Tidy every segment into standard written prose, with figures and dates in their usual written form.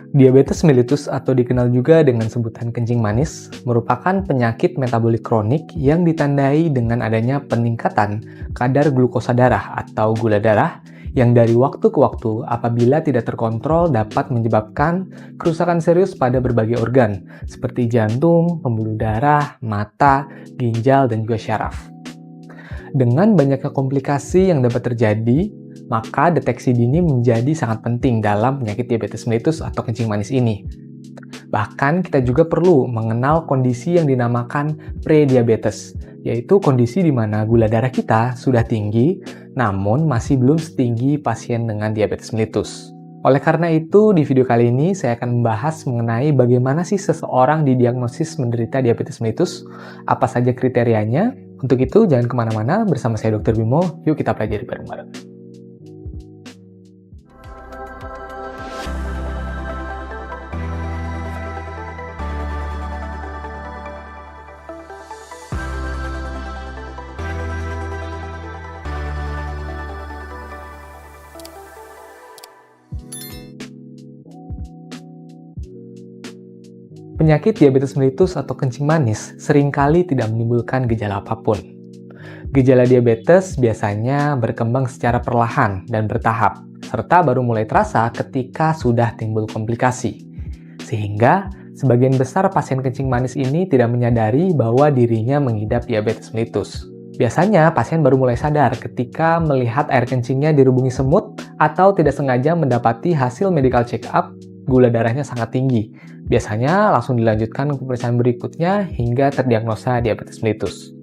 Diabetes mellitus atau dikenal juga dengan sebutan kencing manis merupakan penyakit metabolik kronik yang ditandai dengan adanya peningkatan kadar glukosa darah atau gula darah yang dari waktu ke waktu apabila tidak terkontrol dapat menyebabkan kerusakan serius pada berbagai organ seperti jantung, pembuluh darah, mata, ginjal, dan juga syaraf. Dengan banyaknya komplikasi yang dapat terjadi, maka deteksi dini menjadi sangat penting dalam penyakit diabetes mellitus atau kencing manis ini. Bahkan kita juga perlu mengenal kondisi yang dinamakan prediabetes, yaitu kondisi di mana gula darah kita sudah tinggi, namun masih belum setinggi pasien dengan diabetes mellitus. Oleh karena itu, di video kali ini saya akan membahas mengenai bagaimana sih seseorang didiagnosis menderita diabetes mellitus, apa saja kriterianya. Untuk itu, jangan kemana-mana, bersama saya Dr. Bimo, yuk kita pelajari bareng-bareng. Penyakit diabetes mellitus atau kencing manis seringkali tidak menimbulkan gejala apapun. Gejala diabetes biasanya berkembang secara perlahan dan bertahap, serta baru mulai terasa ketika sudah timbul komplikasi. Sehingga, sebagian besar pasien kencing manis ini tidak menyadari bahwa dirinya mengidap diabetes mellitus. Biasanya, pasien baru mulai sadar ketika melihat air kencingnya dirubungi semut atau tidak sengaja mendapati hasil medical check-up gula darahnya sangat tinggi. Biasanya langsung dilanjutkan ke pemeriksaan berikutnya hingga terdiagnosa diabetes mellitus.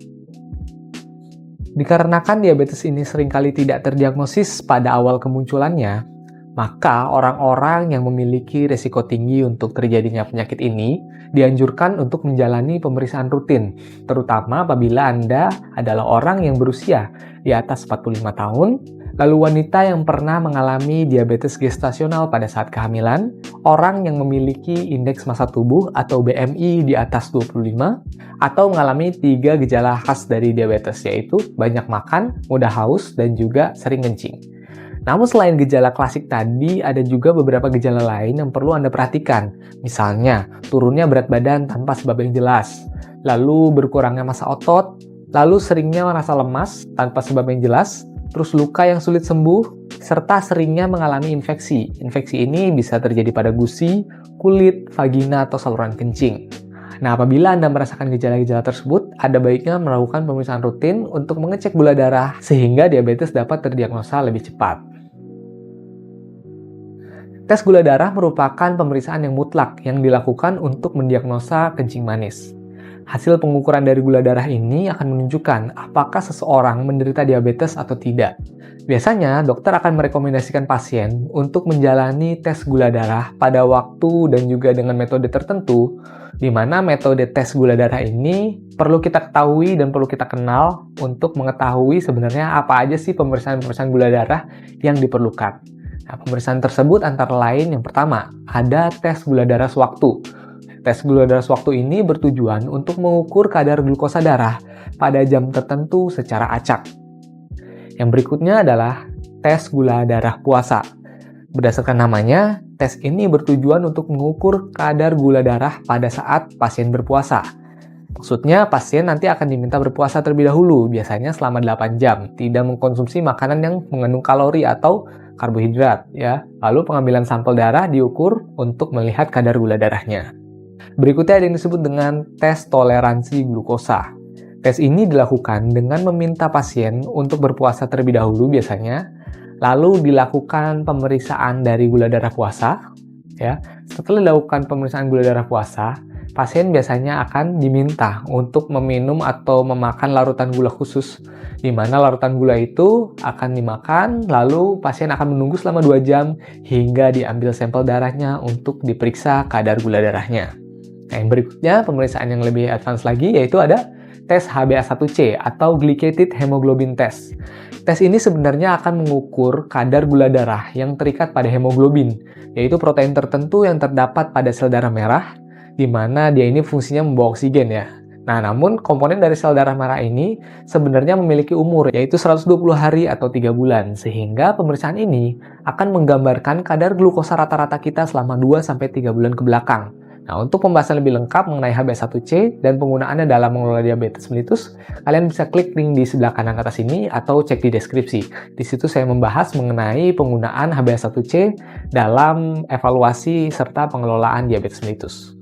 Dikarenakan diabetes ini seringkali tidak terdiagnosis pada awal kemunculannya, maka orang-orang yang memiliki risiko tinggi untuk terjadinya penyakit ini dianjurkan untuk menjalani pemeriksaan rutin, terutama apabila Anda adalah orang yang berusia di atas 45 tahun, lalu wanita yang pernah mengalami diabetes gestasional pada saat kehamilan, orang yang memiliki indeks massa tubuh atau BMI di atas 25, atau mengalami 3 gejala khas dari diabetes, yaitu banyak makan, mudah haus, dan juga sering kencing. Namun selain gejala klasik tadi, ada juga beberapa gejala lain yang perlu Anda perhatikan. Misalnya, turunnya berat badan tanpa sebab yang jelas, lalu berkurangnya massa otot, lalu seringnya merasa lemas tanpa sebab yang jelas, terus luka yang sulit sembuh, serta seringnya mengalami infeksi. Infeksi ini bisa terjadi pada gusi, kulit, vagina, atau saluran kencing. Nah, apabila Anda merasakan gejala-gejala tersebut, ada baiknya melakukan pemeriksaan rutin untuk mengecek gula darah sehingga diabetes dapat terdiagnosa lebih cepat. Tes gula darah merupakan pemeriksaan yang mutlak yang dilakukan untuk mendiagnosa kencing manis. Hasil pengukuran dari gula darah ini akan menunjukkan apakah seseorang menderita diabetes atau tidak. Biasanya, dokter akan merekomendasikan pasien untuk menjalani tes gula darah pada waktu dan juga dengan metode tertentu, di mana metode tes gula darah ini perlu kita ketahui dan perlu kita kenal untuk mengetahui sebenarnya apa aja sih pemeriksaan-pemeriksaan gula darah yang diperlukan. Nah, pemeriksaan tersebut antara lain yang pertama, ada tes gula darah sewaktu. Tes gula darah sewaktu ini bertujuan untuk mengukur kadar glukosa darah pada jam tertentu secara acak. Yang berikutnya adalah tes gula darah puasa. Berdasarkan namanya, tes ini bertujuan untuk mengukur kadar gula darah pada saat pasien berpuasa. Maksudnya, pasien nanti akan diminta berpuasa terlebih dahulu, biasanya selama 8 jam, tidak mengkonsumsi makanan yang mengandung kalori atau karbohidrat, ya. Lalu pengambilan sampel darah diukur untuk melihat kadar gula darahnya. Berikutnya ada yang disebut dengan tes toleransi glukosa. Tes ini dilakukan dengan meminta pasien untuk berpuasa terlebih dahulu biasanya, lalu dilakukan pemeriksaan dari gula darah puasa. Ya. Setelah dilakukan pemeriksaan gula darah puasa, pasien biasanya akan diminta untuk meminum atau memakan larutan gula khusus, di mana larutan gula itu akan dimakan, lalu pasien akan menunggu selama 2 jam hingga diambil sampel darahnya untuk diperiksa kadar gula darahnya. Nah, yang berikutnya, pemeriksaan yang lebih advance lagi, yaitu ada tes HbA1c atau Glycated Hemoglobin Test. Tes ini sebenarnya akan mengukur kadar gula darah yang terikat pada hemoglobin, yaitu protein tertentu yang terdapat pada sel darah merah, di mana dia ini fungsinya membawa oksigen ya. Nah, namun komponen dari sel darah merah ini sebenarnya memiliki umur, yaitu 120 hari atau 3 bulan, sehingga pemeriksaan ini akan menggambarkan kadar glukosa rata-rata kita selama 2-3 bulan ke belakang. Nah, untuk pembahasan lebih lengkap mengenai HbA1c dan penggunaannya dalam mengelola diabetes mellitus, kalian bisa klik link di sebelah kanan atas ini atau cek di deskripsi. Di situ saya membahas mengenai penggunaan HbA1c dalam evaluasi serta pengelolaan diabetes mellitus.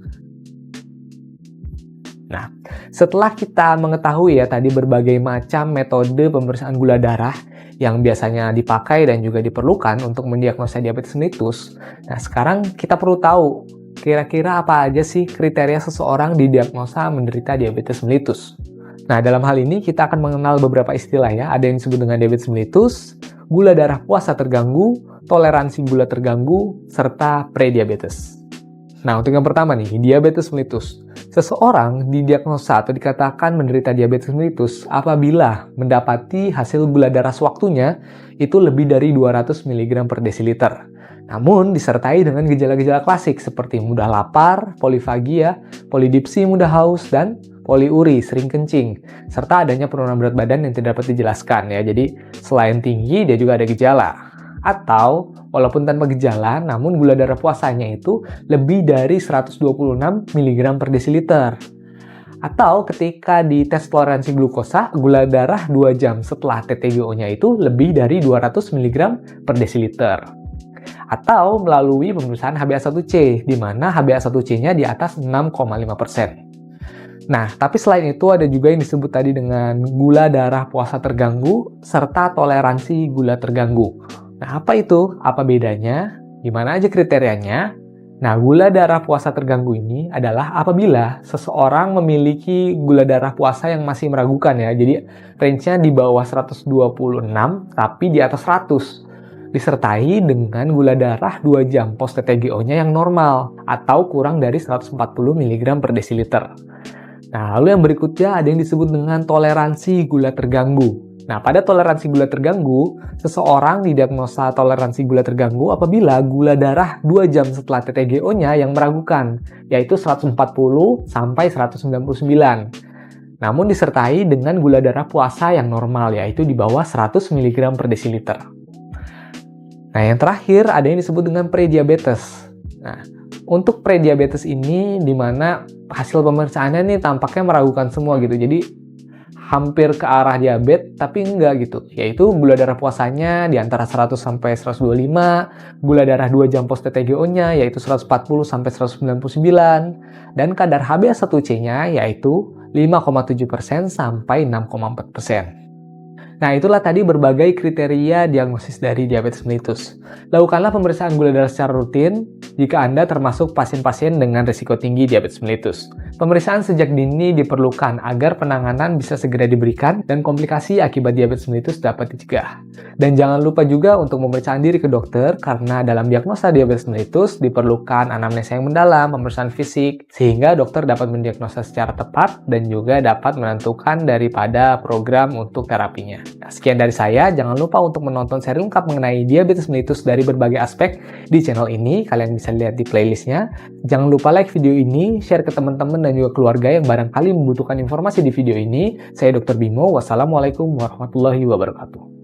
Nah, setelah kita mengetahui ya tadi berbagai macam metode pemeriksaan gula darah yang biasanya dipakai dan juga diperlukan untuk mendiagnosa diabetes mellitus, nah sekarang kita perlu tahu kira-kira apa aja sih kriteria seseorang didiagnosa menderita diabetes mellitus. Nah, dalam hal ini kita akan mengenal beberapa istilah ya. Ada yang disebut dengan diabetes mellitus, gula darah puasa terganggu, toleransi gula terganggu, serta prediabetes. Nah, untuk yang pertama nih, diabetes mellitus. Seseorang didiagnosa atau dikatakan menderita diabetes mellitus apabila mendapati hasil gula darah sewaktunya itu lebih dari 200 mg per desiliter. Namun disertai dengan gejala-gejala klasik seperti mudah lapar, polifagia, polidipsi mudah haus, dan poliuri sering kencing, serta adanya penurunan berat badan yang tidak dapat dijelaskan ya. Jadi selain tinggi dia juga ada gejala. Atau walaupun tanpa gejala, namun gula darah puasanya itu lebih dari 126 mg per desiliter. Atau ketika di tes toleransi glukosa, gula darah 2 jam setelah TTGO-nya itu lebih dari 200 mg per desiliter. Atau melalui pemeriksaan HbA1c, di mana HbA1c-nya di atas 6,5%. Nah, tapi selain itu ada juga yang disebut tadi dengan gula darah puasa terganggu, serta toleransi gula terganggu. Nah, apa itu? Apa bedanya? Gimana aja kriterianya? Nah, gula darah puasa terganggu ini adalah apabila seseorang memiliki gula darah puasa yang masih meragukan ya. Jadi, range-nya di bawah 126, tapi di atas 100. Disertai dengan gula darah 2 jam post TTGO-nya yang normal atau kurang dari 140 mg per desiliter. Nah, lalu yang berikutnya ada yang disebut dengan toleransi gula terganggu. Nah, pada toleransi gula terganggu, seseorang didiagnosa toleransi gula terganggu apabila gula darah 2 jam setelah TTGO-nya yang meragukan, yaitu 140 sampai 199. Namun disertai dengan gula darah puasa yang normal, yaitu di bawah 100 mg per desiliter. Nah, yang terakhir ada yang disebut dengan prediabetes. Nah, untuk prediabetes ini di mana hasil pemeriksaannya nih tampaknya meragukan semua gitu. Jadi hampir ke arah diabetes tapi enggak gitu. Yaitu gula darah puasanya di antara 100 sampai 125, gula darah 2 jam post TTGO-nya yaitu 140 sampai 199 dan kadar HbA1c-nya yaitu 5,7% sampai 6,4%. Nah, itulah tadi berbagai kriteria diagnosis dari diabetes mellitus. Lakukanlah pemeriksaan gula darah secara rutin jika Anda termasuk pasien-pasien dengan risiko tinggi diabetes mellitus. Pemeriksaan sejak dini diperlukan agar penanganan bisa segera diberikan dan komplikasi akibat diabetes mellitus dapat dicegah. Dan jangan lupa juga untuk pemeriksaan diri ke dokter karena dalam diagnosa diabetes mellitus diperlukan anamnesa yang mendalam, pemeriksaan fisik, sehingga dokter dapat mendiagnosa secara tepat dan juga dapat menentukan daripada program untuk terapinya. Nah, sekian dari saya, jangan lupa untuk menonton seri lengkap mengenai diabetes mellitus dari berbagai aspek di channel ini, kalian bisa lihat di playlistnya. Jangan lupa like video ini, share ke teman-teman dan juga keluarga yang barangkali membutuhkan informasi di video ini. Saya Dr. Bimo, wassalamualaikum warahmatullahi wabarakatuh.